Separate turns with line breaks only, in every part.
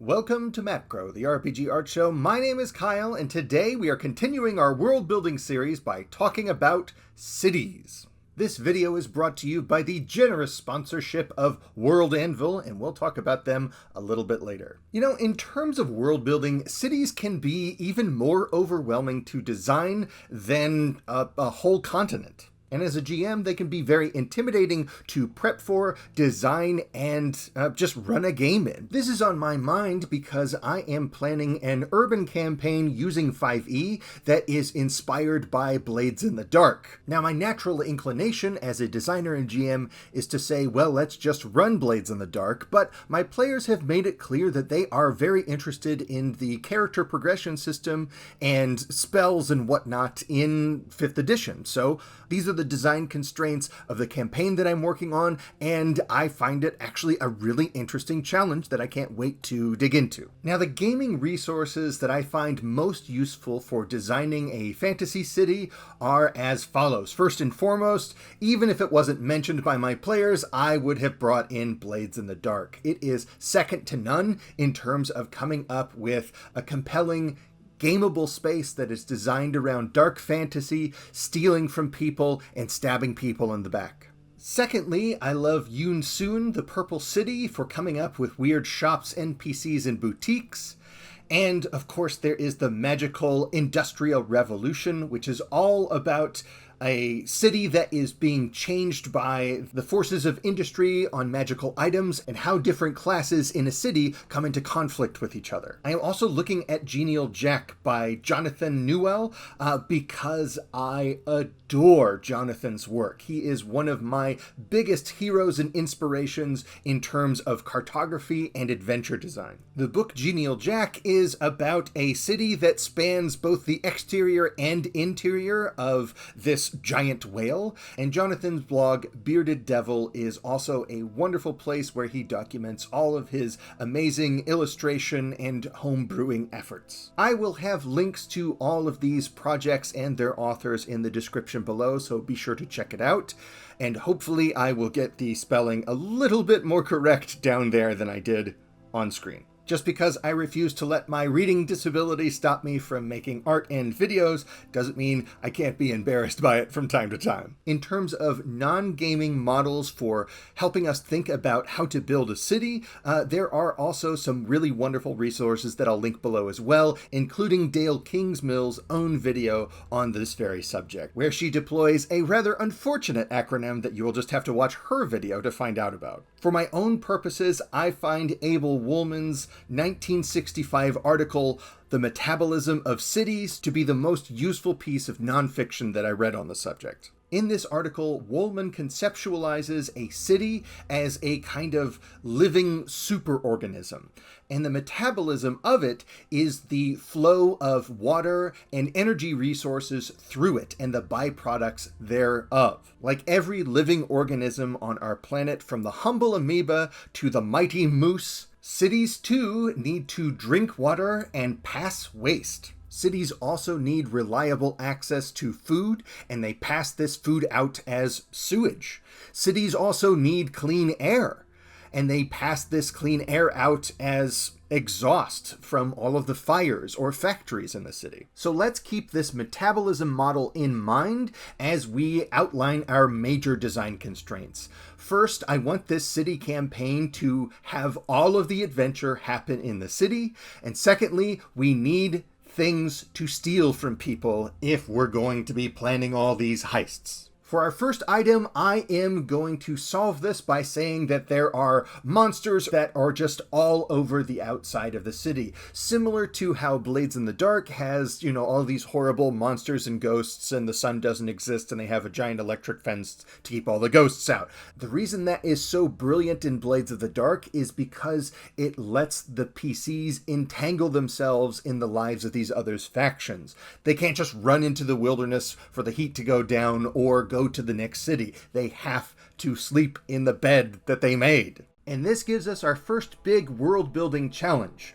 Welcome to Macro, the RPG Art Show. My name is Kyle, and today we are continuing our world building series by talking about cities. This video is brought to you by the generous sponsorship of World Anvil, and we'll talk about them a little bit later. You know, in terms of world building, cities can be even more overwhelming to design than a whole continent. And as a GM, they can be very intimidating to prep for, design, and just run a game in. This is on my mind because I am planning an urban campaign using 5e that is inspired by Blades in the Dark. Now, my natural inclination as a designer and GM is to say, well, let's just run Blades in the Dark, but my players have made it clear that they are very interested in the character progression system and spells and whatnot in 5th edition. So these are the design constraints of the campaign that I'm working on, and I find it actually a really interesting challenge that I can't wait to dig into. Now, the gaming resources that I find most useful for designing a fantasy city are as follows. First and foremost, even if it wasn't mentioned by my players, I would have brought in Blades in the Dark. It is second to none in terms of coming up with a compelling gameable space that is designed around dark fantasy, stealing from people, and stabbing people in the back. Secondly, I love Yoon Soon, the Purple City, for coming up with weird shops, NPCs, and boutiques. And, of course, there is the magical Industrial Revolution, which is all about a city that is being changed by the forces of industry on magical items and how different classes in a city come into conflict with each other. I am also looking at Genial Jack by Jonathan Newell because I adore Jonathan's work. He is one of my biggest heroes and inspirations in terms of cartography and adventure design. The book Genial Jack is about a city that spans both the exterior and interior of this giant whale, and Jonathan's blog Bearded Devil is also a wonderful place where he documents all of his amazing illustration and home brewing efforts. I will have links to all of these projects and their authors in the description below, so be sure to check it out, and hopefully I will get the spelling a little bit more correct down there than I did on screen. Just because I refuse to let my reading disability stop me from making art and videos doesn't mean I can't be embarrassed by it from time to time. In terms of non-gaming models for helping us think about how to build a city, there are also some really wonderful resources that I'll link below as well, including Dale Kingsmill's own video on this very subject, where she deploys a rather unfortunate acronym that you will just have to watch her video to find out about. For my own purposes, I find Abel Woolman's 1965 article, The Metabolism of Cities, to be the most useful piece of nonfiction that I read on the subject. In this article, Woolman conceptualizes a city as a kind of living superorganism, and the metabolism of it is the flow of water and energy resources through it and the byproducts thereof. Like every living organism on our planet, from the humble amoeba to the mighty moose, cities too need to drink water and pass waste. Cities also need reliable access to food, and they pass this food out as sewage. Cities also need clean air, and they pass this clean air out as exhaust from all of the fires or factories in the city. So let's keep this metabolism model in mind as we outline our major design constraints. First, I want this city campaign to have all of the adventure happen in the city, and secondly, we need things to steal from people if we're going to be planning all these heists. For our first item, I am going to solve this by saying that there are monsters that are just all over the outside of the city. Similar to how Blades in the Dark has, all these horrible monsters and ghosts, and the sun doesn't exist and they have a giant electric fence to keep all the ghosts out. The reason that is so brilliant in Blades of the Dark is because it lets the PCs entangle themselves in the lives of these other factions. They can't just run into the wilderness for the heat to go down or go to the next city. They have to sleep in the bed that they made. And this gives us our first big world building challenge.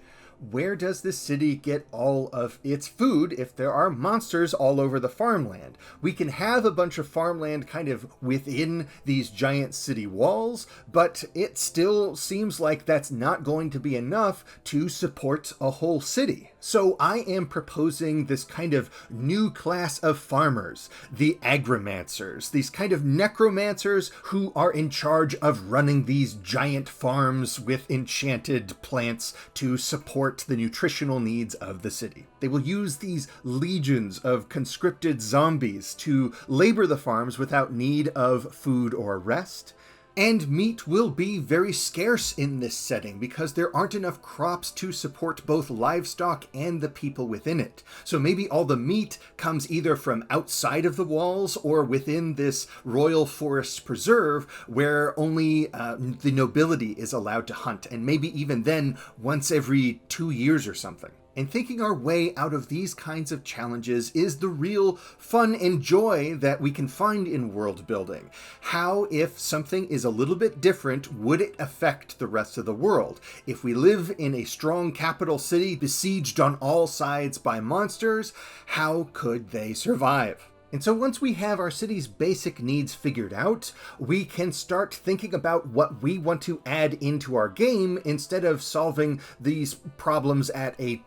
where does this city get all of its food if there are monsters all over the farmland? We can have a bunch of farmland kind of within these giant city walls, but it still seems like that's not going to be enough to support a whole city. So I am proposing this kind of new class of farmers, the agromancers, these kind of necromancers who are in charge of running these giant farms with enchanted plants to support the nutritional needs of the city. They will use these legions of conscripted zombies to labor the farms without need of food or rest. And meat will be very scarce in this setting because there aren't enough crops to support both livestock and the people within it. So maybe all the meat comes either from outside of the walls or within this royal forest preserve where only the nobility is allowed to hunt, and maybe even then once every 2 years or something. And thinking our way out of these kinds of challenges is the real fun and joy that we can find in world building. How, if something is a little bit different, would it affect the rest of the world? If we live in a strong capital city besieged on all sides by monsters, how could they survive? And so once we have our city's basic needs figured out, we can start thinking about what we want to add into our game instead of solving these problems at a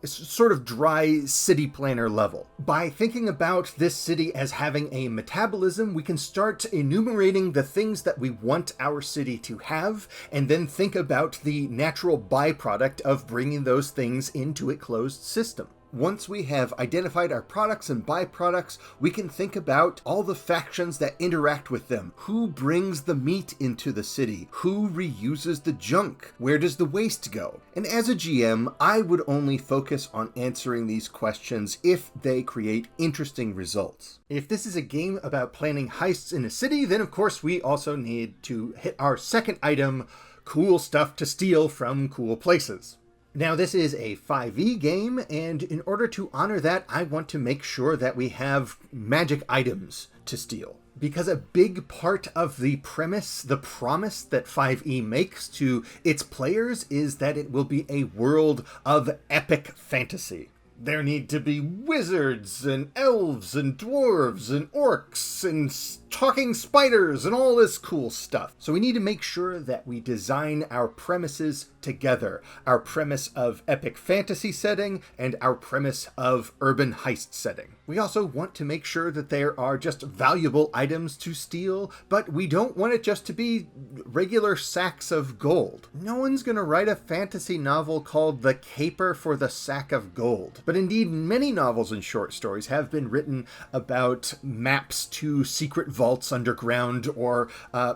sort of dry city planner level. By thinking about this city as having a metabolism, we can start enumerating the things that we want our city to have, and then think about the natural byproduct of bringing those things into a closed system. Once we have identified our products and byproducts, we can think about all the factions that interact with them. Who brings the meat into the city? Who reuses the junk? Where does the waste go? And as a GM, I would only focus on answering these questions if they create interesting results. If this is a game about planning heists in a city, then of course we also need to hit our second item, cool stuff to steal from cool places. Now, this is a 5e game, and in order to honor that, I want to make sure that we have magic items to steal. Because a big part of the premise, the promise that 5e makes to its players is that it will be a world of epic fantasy. There need to be wizards and elves and dwarves and orcs and talking spiders and all this cool stuff. So we need to make sure that we design our premises together. Our premise of epic fantasy setting and our premise of urban heist setting. We also want to make sure that there are just valuable items to steal, but we don't want it just to be regular sacks of gold. No one's going to write a fantasy novel called The Caper for the Sack of Gold. But indeed, many novels and short stories have been written about maps to secret vaults underground or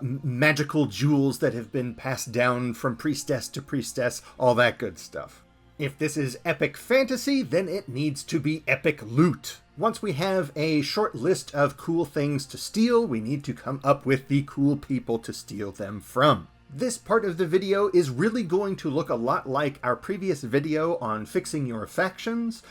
magical jewels that have been passed down from priestess to priestess, all that good stuff. If this is epic fantasy, then it needs to be epic loot. Once we have a short list of cool things to steal, we need to come up with the cool people to steal them from. This part of the video is really going to look a lot like our previous video on fixing your factions,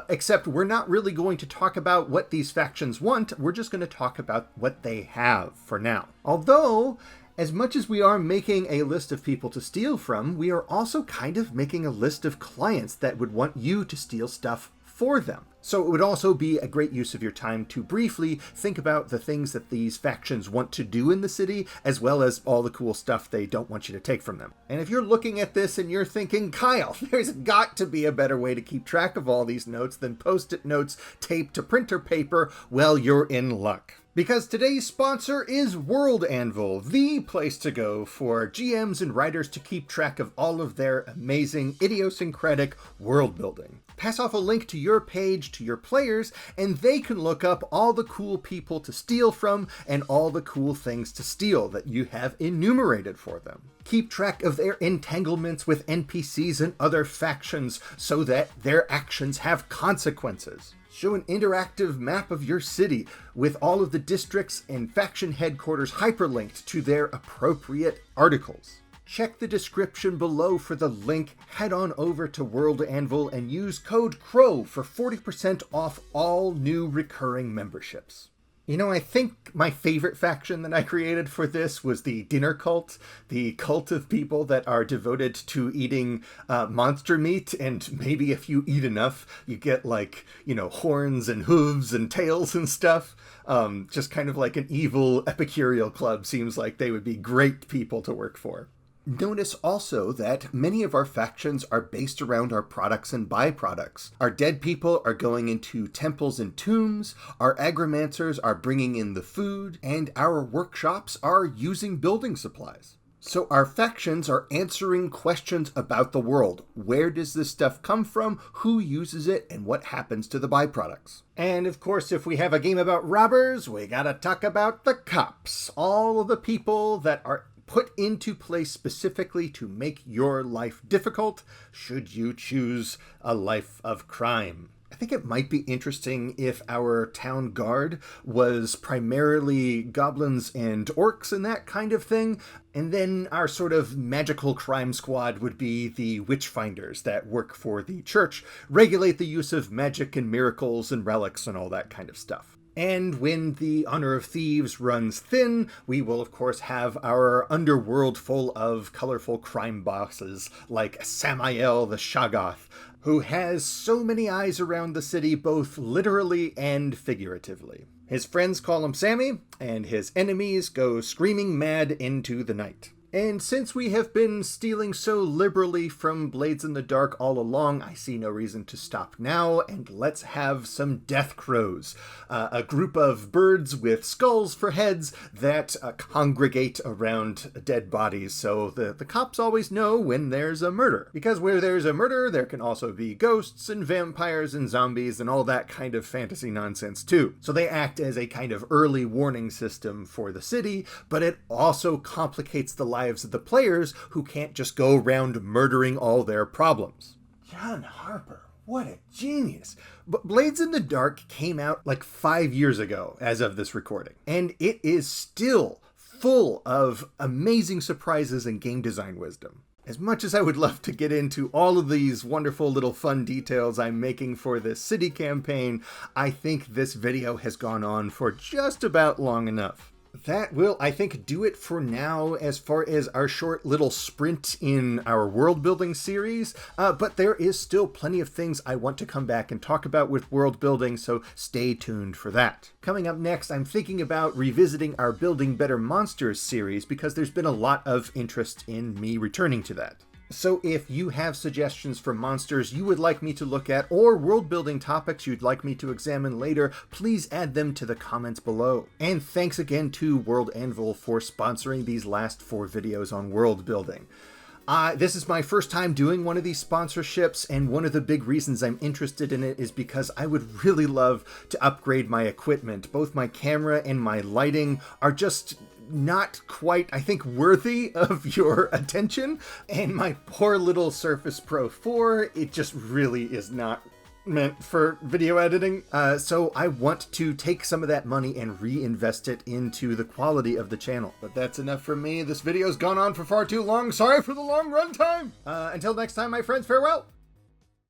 except we're not really going to talk about what these factions want, we're just going to talk about what they have for now. Although, as much as we are making a list of people to steal from, we are also kind of making a list of clients that would want you to steal stuff for them. So it would also be a great use of your time to briefly think about the things that these factions want to do in the city, as well as all the cool stuff they don't want you to take from them. And if you're looking at this and you're thinking, Kyle, there's got to be a better way to keep track of all these notes than post-it notes taped to printer paper, well, you're in luck. Because today's sponsor is World Anvil, the place to go for GMs and writers to keep track of all of their amazing, idiosyncratic world building. Pass off a link to your page to your players, and they can look up all the cool people to steal from and all the cool things to steal that you have enumerated for them. Keep track of their entanglements with NPCs and other factions so that their actions have consequences. Show an interactive map of your city with all of the districts and faction headquarters hyperlinked to their appropriate articles. Check the description below for the link, head on over to World Anvil and use code CROW for 40% off all new recurring memberships. You know, I think my favorite faction that I created for this was the dinner cult, the cult of people that are devoted to eating monster meat, and maybe if you eat enough, you get like, you know, horns and hooves and tails and stuff. Just kind of like an evil Epicureal club. Seems like they would be great people to work for. Notice also that many of our factions are based around our products and byproducts. Our dead people are going into temples and tombs, our agromancers are bringing in the food, and our workshops are using building supplies. So our factions are answering questions about the world. Where does this stuff come from? Who uses it? And what happens to the byproducts? And of course, if we have a game about robbers, we gotta talk about the cops. All of the people that are put into place specifically to make your life difficult should you choose a life of crime. I think it might be interesting if our town guard was primarily goblins and orcs and that kind of thing, and then our sort of magical crime squad would be the witchfinders that work for the church, regulate the use of magic and miracles and relics and all that kind of stuff. And when the honor of thieves runs thin, we will of course have our underworld full of colorful crime bosses like Samael the Shoggoth, who has so many eyes around the city both literally and figuratively. His friends call him Sammy, and his enemies go screaming mad into the night. And since we have been stealing so liberally from Blades in the Dark all along, I see no reason to stop now, and let's have some death crows. A group of birds with skulls for heads that congregate around dead bodies, so the cops always know when there's a murder. Because where there's a murder, there can also be ghosts and vampires and zombies and all that kind of fantasy nonsense too. So they act as a kind of early warning system for the city, but it also complicates the lives of the players who can't just go around murdering all their problems. John Harper, what a genius. But Blades in the Dark came out like 5 years ago as of this recording, and it is still full of amazing surprises and game design wisdom. As much as I would love to get into all of these wonderful little fun details I'm making for this city campaign, I think this video has gone on for just about long enough. That will, I think, do it for now as far as our short little sprint in our world building series, but there is still plenty of things I want to come back and talk about with world building, so stay tuned for that. Coming up next, I'm thinking about revisiting our Building Better Monsters series because there's been a lot of interest in me returning to that. So if you have suggestions for monsters you would like me to look at or world building topics you'd like me to examine later, please add them to the comments below. And thanks again to World Anvil for sponsoring these last 4 videos on world building. This is my first time doing one of these sponsorships, and one of the big reasons I'm interested in it is because I would really love to upgrade my equipment. Both my camera and my lighting are just not quite, I think, worthy of your attention, and my poor little Surface Pro 4, it just really is not meant for video editing. So I want to take some of that money and reinvest it into the quality of the channel. But that's enough for me. This video's gone on for far too long. Sorry for the long run time. Until next time, my friends, farewell.